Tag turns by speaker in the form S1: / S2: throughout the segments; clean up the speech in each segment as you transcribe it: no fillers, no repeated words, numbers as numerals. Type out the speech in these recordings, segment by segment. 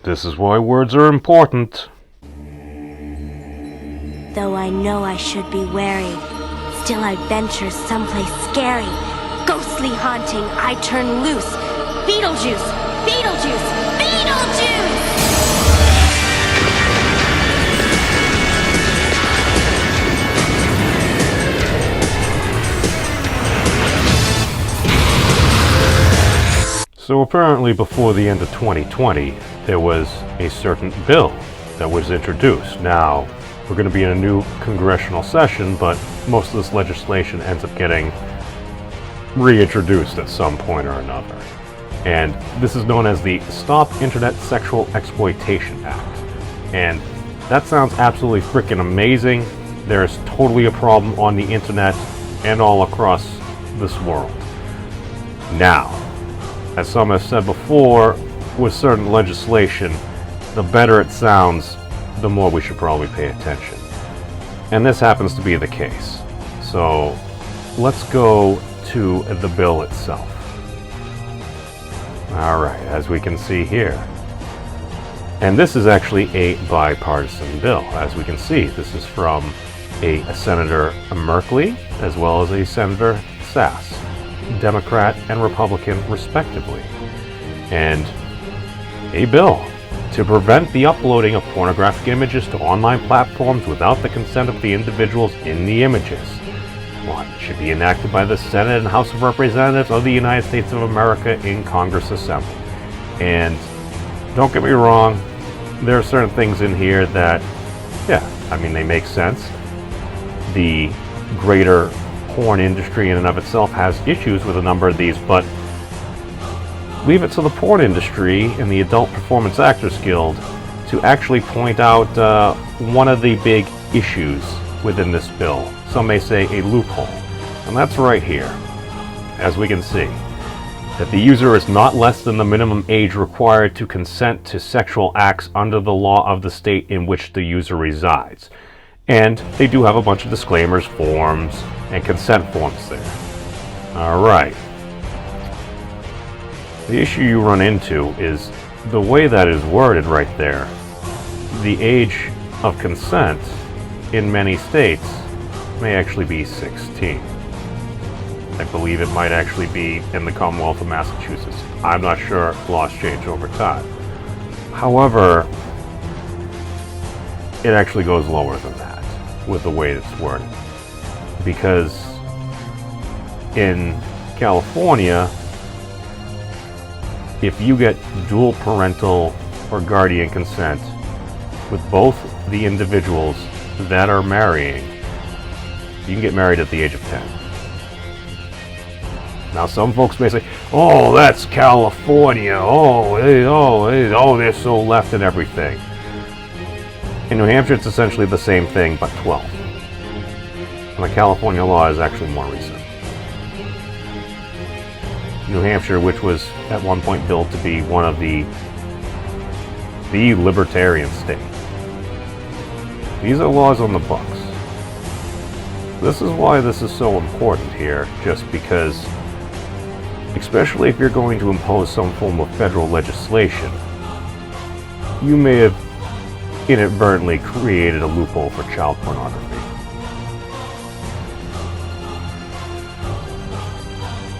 S1: This is why words are important.
S2: Though I know I should be wary, still I venture someplace scary. Ghostly haunting, I turn loose. Beetlejuice! Beetlejuice! Beetlejuice!
S1: So apparently before the end of 2020, there was a certain bill that was introduced. Now, we're going to be in a new congressional session, but most of this legislation ends up getting reintroduced at some point or another. And this is known as the Stop Internet Sexual Exploitation Act. And that sounds absolutely freaking amazing. There's totally a problem on the internet and all across this world. Now, as some have said before, with certain legislation, the better it sounds, the more we should probably pay attention. And this happens to be the case. So let's go to the bill itself. Alright, as we can see here. And this is actually a bipartisan bill. As we can see, this is from a Senator Merkley as well as a Senator Sass, Democrat and Republican respectively. And a bill to prevent the uploading of pornographic images to online platforms without the consent of the individuals in the images. One should be enacted by the Senate and House of Representatives of the United States of America in Congress Assembly. And don't get me wrong, there are certain things in here that, they make sense. The greater porn industry in and of itself has issues with a number of these, but leave it to the porn industry and the Adult Performance Actors Guild to actually point out one of the big issues within this bill. Some may say a loophole, and that's right here. As we can see, that the user is not less than the minimum age required to consent to sexual acts under the law of the state in which the user resides. And they do have a bunch of disclaimers, forms, and consent forms there. Alright. The issue you run into is the way that is worded right there. The age of consent in many states may actually be 16. I believe it might actually be in the Commonwealth of Massachusetts. I'm not sure, laws change over time. However, it actually goes lower than that with the way it's worded. Because in California, if you get dual parental or guardian consent with both the individuals that are marrying, you can get married at the age of 10. Now some folks may say, oh, that's California, they're so left and everything. In New Hampshire, it's essentially the same thing, but 12. And the California law is actually more recent. New Hampshire, which was at one point billed to be one of the libertarian state. These are laws on the books. This is why this is so important here, just because, especially if you're going to impose some form of federal legislation, you may have inadvertently created a loophole for child pornography.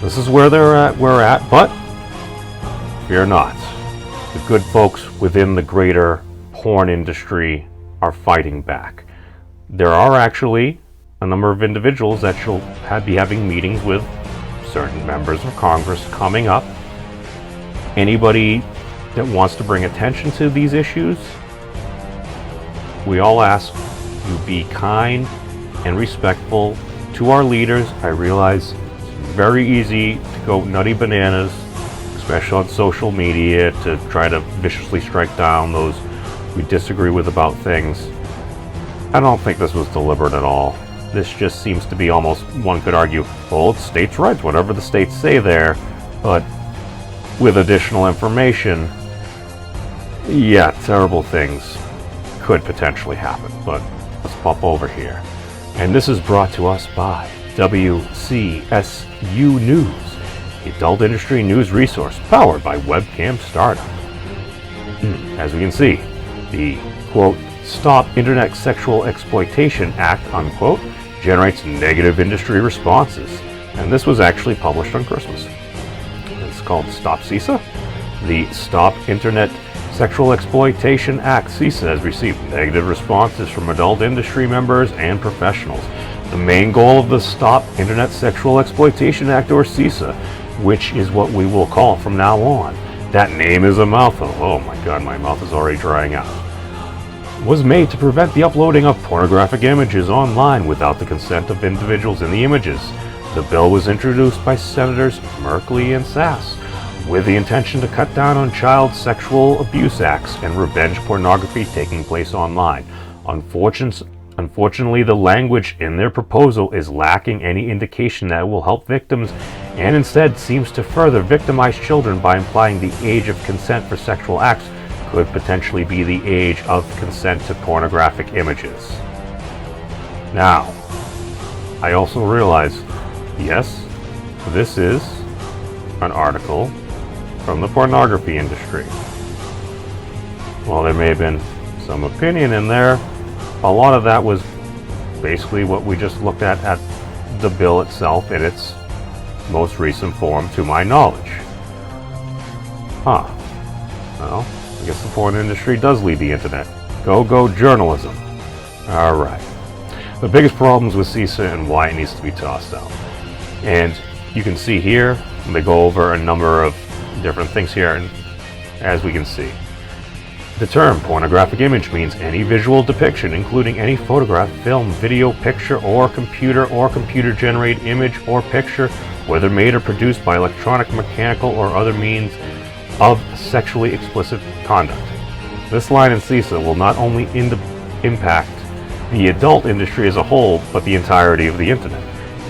S1: This is where we're at, but fear not. The good folks within the greater porn industry are fighting back. There are actually a number of individuals that shall be having meetings with certain members of Congress coming up. Anybody that wants to bring attention to these issues, we all ask you be kind and respectful to our leaders. I realize it's very easy to go nutty bananas, especially on social media, to try to viciously strike down those we disagree with about things. I don't think this was deliberate at all. This just seems to be almost, one could argue, well, it's states' rights, whatever the states say there, but with additional information, yeah, terrible things could potentially happen. But let's pop over here. And this is brought to us by WCSU News, the adult industry news resource powered by Webcam Startup. As we can see, the, quote, Stop Internet Sexual Exploitation Act, unquote, generates negative industry responses. And this was actually published on Christmas. It's called Stop SISEA. The Stop Internet Sexual Exploitation Act, SISEA, has received negative responses from adult industry members and professionals. The main goal of the Stop Internet Sexual Exploitation Act, or SISEA, which is what we will call from now on. That name is a mouthful. Oh my god, my mouth is already drying out. Was made to prevent the uploading of pornographic images online without the consent of individuals in the images. The bill was introduced by Senators Merkley and Sass with the intention to cut down on child sexual abuse acts and revenge pornography taking place online. Unfortunately, the language in their proposal is lacking any indication that it will help victims and instead seems to further victimize children by implying the age of consent for sexual acts could potentially be the age of consent to pornographic images. Now, I also realize, yes, this is an article from the pornography industry. While there may have been some opinion in there, a lot of that was basically what we just looked at the bill itself in its most recent form, to my knowledge. Well, I guess the porn industry does lead the internet. Go journalism. Alright. The biggest problems with SISEA and why it needs to be tossed out. And you can see here, they go over a number of different things here, and as we can see, the term pornographic image means any visual depiction, including any photograph, film, video, picture, or computer-generated image or picture, whether made or produced by electronic, mechanical, or other means of sexually explicit conduct. This line in SISEA will not only impact the adult industry as a whole, but the entirety of the internet.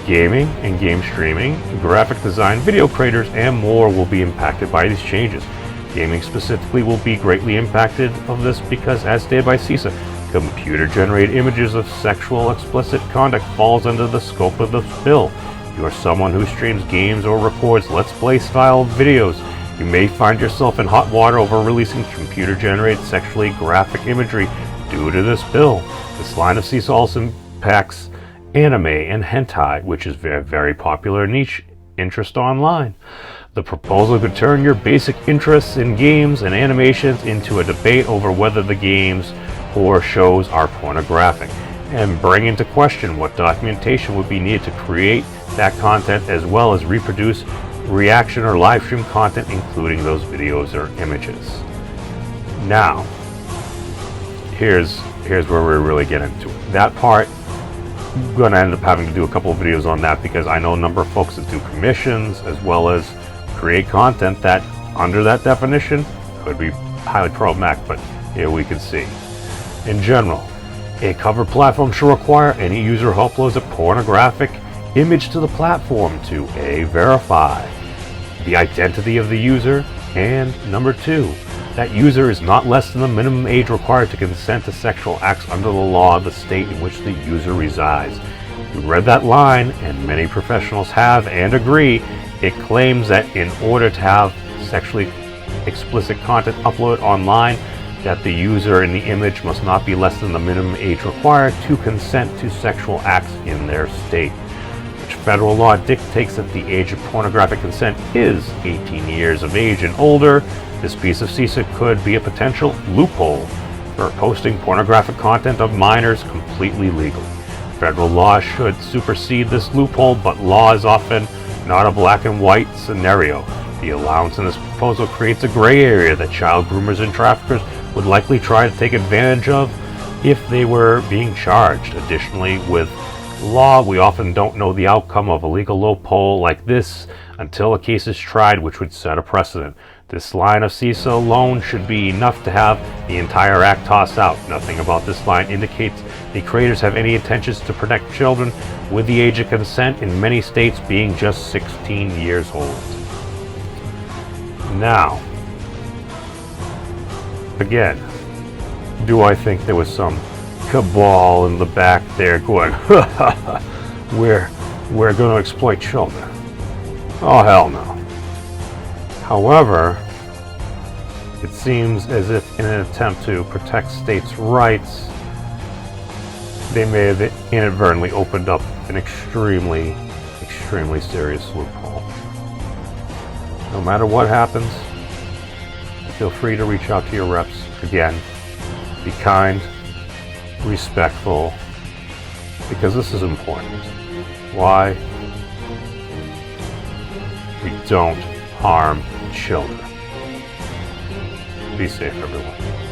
S1: Gaming and game streaming, graphic design, video creators, and more will be impacted by these changes. Gaming specifically will be greatly impacted of this because, as stated by SISEA, computer-generated images of sexual explicit conduct falls under the scope of this bill. If you are someone who streams games or records Let's Play style videos, you may find yourself in hot water over releasing computer-generated sexually graphic imagery due to this bill. This line of SISEA also impacts anime and hentai, which is a very popular niche interest online. The proposal could turn your basic interests in games and animations into a debate over whether the games or shows are pornographic, and bring into question what documentation would be needed to create that content, as well as reproduce reaction or live stream content, including those videos or images. Now, here's where we really get into it. That part, I'm going to end up having to do a couple of videos on that, because I know a number of folks that do commissions as well as create content that, under that definition, could be highly problematic, but here we can see. In general, a covered platform should require any user who uploads a pornographic image to the platform to A, verify the identity of the user, and number 2, that user is not less than the minimum age required to consent to sexual acts under the law of the state in which the user resides. You read that line, and many professionals have and agree. It claims that in order to have sexually explicit content uploaded online, that the user in the image must not be less than the minimum age required to consent to sexual acts in their state. Which federal law dictates that the age of pornographic consent is 18 years of age and older. This piece of SISEA could be a potential loophole for posting pornographic content of minors completely legally. Federal law should supersede this loophole, but law is often not a black and white scenario. The allowance in this proposal creates a gray area that child groomers and traffickers would likely try to take advantage of if they were being charged. Additionally, with law, we often don't know the outcome of a legal loophole like this until a case is tried, which would set a precedent. This line of SISEA alone should be enough to have the entire act tossed out. Nothing about this line indicates the creators have any intentions to protect children, with the age of consent in many states being just 16 years old. Now, again, do I think there was some cabal in the back there going, we're going to exploit children? Oh, hell no. However, It seems as if in an attempt to protect states' rights, they may have inadvertently opened up an extremely serious loophole. No matter what happens, feel free to reach out to your reps. Again, be kind, respectful, because this is important. Why? We don't harm children. Be safe, everyone.